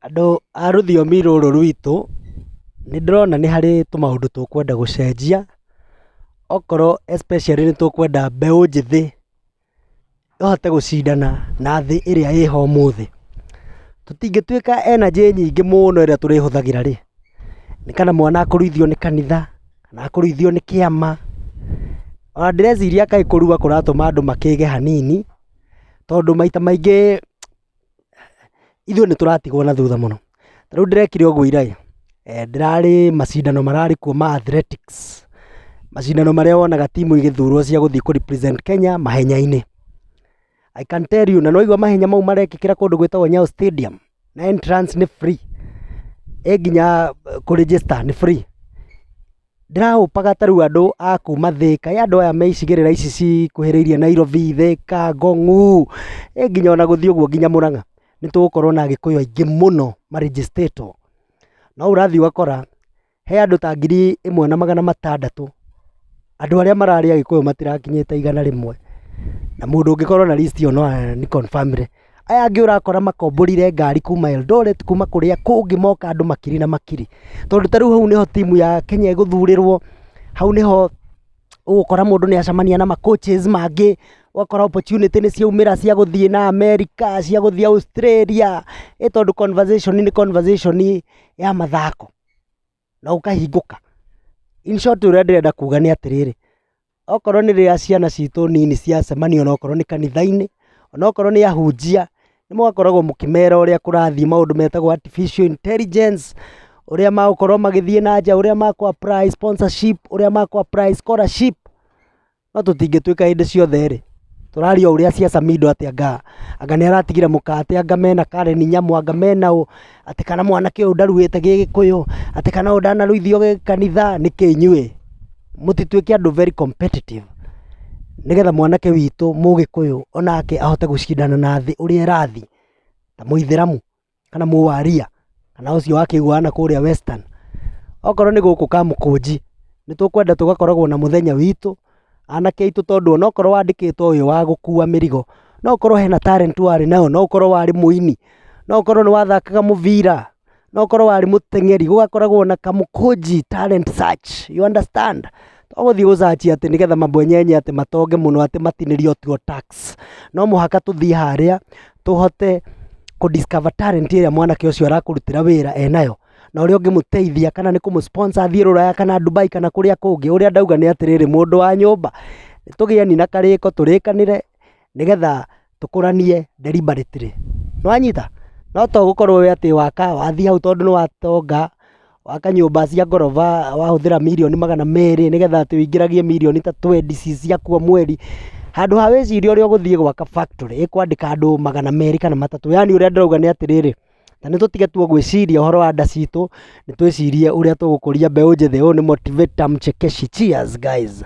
Andũ a rũthiomi rũrũ rwitũ nĩ ndĩrona nĩ harĩ tũmaũndũ tũkwenda gũcenjia, okorwo especially nĩ tũkwenda mbeũ njĩthĩ ĩhote gũcindana na thĩ ĩrĩa ĩho ũmũthĩ. Tũtingĩtuĩka energy nyingĩ mũno ĩrĩa tũrĩhũthagĩra rĩ, nĩ kana mwana akũruithio nĩ kanitha kana akũruithio nĩ kĩama. Ona ndĩreciria kaĩ kũrua kũratũma andũ makĩge hanini, tondũ maita maingĩ ithuĩ nĩ tũratigwo na thutha mũno. Ta rĩu ndĩrekire ũguo ira ndĩrarĩ macindano mararĩ kuo ma athletics, macindano marĩa wonaga timu igĩthurwo cia gũthiĩ kũ represent Kenya mahenya-inĩ. I can tell you, na nĩwaigua mahenya mau marekĩkĩra kũndũ gwĩtagwo Nyayo Stadium, na entrance nĩ free, nginya kũ register nĩ free. Ndĩraũpaga ta rĩu andũ a kuma Thĩka, andũ aya me icigĩrĩra ici cikuhĩrĩirie Nairobi, Thĩka, Ngong'u, nginya ona gũthiĩ ũguo nginya Mũrang'a, nĩ tũgũkorwo na Agĩkũyũ aingĩ mũno ma register-ĩtwo. No ũrathiĩ ũgakora he andũ ta 1,600 andũ arĩa mararĩ Agĩkũyũ matirakinyĩte 100, na mũndũ ũngĩkorwo na list ĩyo no nĩ confirm. Aya angĩ ũrakora makomborire ngari kuma Eldoret, kuma kũrĩa kũngĩ moka andũ makiri na makiri, tondũ ta rĩu hau nĩho timu ya Kenya ĩgũthurĩrwo, hau nĩho ũgũkora mũndũ nĩ acemania na ma-coaches mangĩ, ũgakora opportunity nĩ ciaumĩra cia gũthiĩ na America, cia gũthiĩ Australia, tondũ conversation nĩ conversation ya mathako na ũkahingũka. In short, ũrĩa ndĩrenda kuga nĩ atĩrĩrĩ, okorwo nĩ rĩrĩa ciana citũ nini ciacemania, onokorwo nĩ kanitha-inĩ, onokorwo nĩ ahunjia, nĩ mũgakoragwo mũkĩmera ũrĩa kũrathiĩ, maũndũ metagwo artificial intelligence, ũrĩa magũkorwo magĩthiĩ na nja, ũrĩa makũ-apply sponsorship, ũrĩa makũ-apply scholarship. No tũtingĩtuĩka hĩndĩ ciothe rĩ, tũraria ũrĩa ciaca mindo atĩ anga nĩ aratigire mũkate, anga mena Karen Nyamu, anga mena atĩ kana mwanake ũyũ ndaruĩte Gĩgĩkũyũ, atĩ kana ũyũ ndanaruithio kanitha. Nĩkĩ inyuĩ mũtituĩke andũ very competitive, nĩgetha mwanake witũ Mũgĩkũyũ onake ahote gũcindana na thĩ ũrĩa ĩrathiĩ, ta Mũithĩramu kana Mũwaria kana ũcio wakĩiguana kũrĩa Western. Okorwo nĩ gũkũ Kamũkũnji, nĩ tũkwenda tũgakoragwo na mũthenya witũ, anake aitũ, tondũ onokorwo wandĩkĩtwo ũyũ wa gũkua mĩrigo, no ũkorwo hena talent warĩ nayo, no ũkorwo warĩ mũini, no ũkorwo nĩ wathakaga mũbira, no ũkorwo warĩ mũteng'eri, gũgakoragwo na Kamũkũnji talent search, you understand? To gũthiĩ gũ-search atĩ nĩgetha mabwenyenye atĩ matonge mũno atĩ matinĩrio tuo tax. No mũhaka tũthiĩ harĩa tũhote kũ-discover talent ĩrĩa mwanake ũcio arakũrutĩra wĩra enayo, na ũrĩa ũngĩmũteithia kana nĩ kũmũ-sponsor athiĩ Rũraya kana Dubai kana kũrĩa kũngĩ. Ũrĩa ndauga nĩ atĩrĩrĩ, mũndũ wa nyũmba, nĩ tũgĩeni na karĩko tũrĩkanĩre, nĩgetha tũkũranie deliberately. Nĩwanyita? No to gũkorwo we atĩ wathiĩ hau tondũ nĩ watonga, waka nyũmba cia ngoroba, wahũthĩra mirioni 200, nĩgetha atĩ ũingĩragie mirioni ta 20 ci ciaku o mweri, handũ ha wĩcirie ũrĩa ũgũthiĩ gwaka factory ĩkwandĩka andũ 200 kana 300. Yani ũrĩa ndĩrauga nĩ atĩrĩrĩ, na nĩ tũtige tuo gwĩciria ũhoro wa nda citũ, nĩ twĩcirie ũrĩa tũgũkũria mbeũ njĩthĩ. Ũyũ nĩ Motivator Mchekeshi. Cheers guys.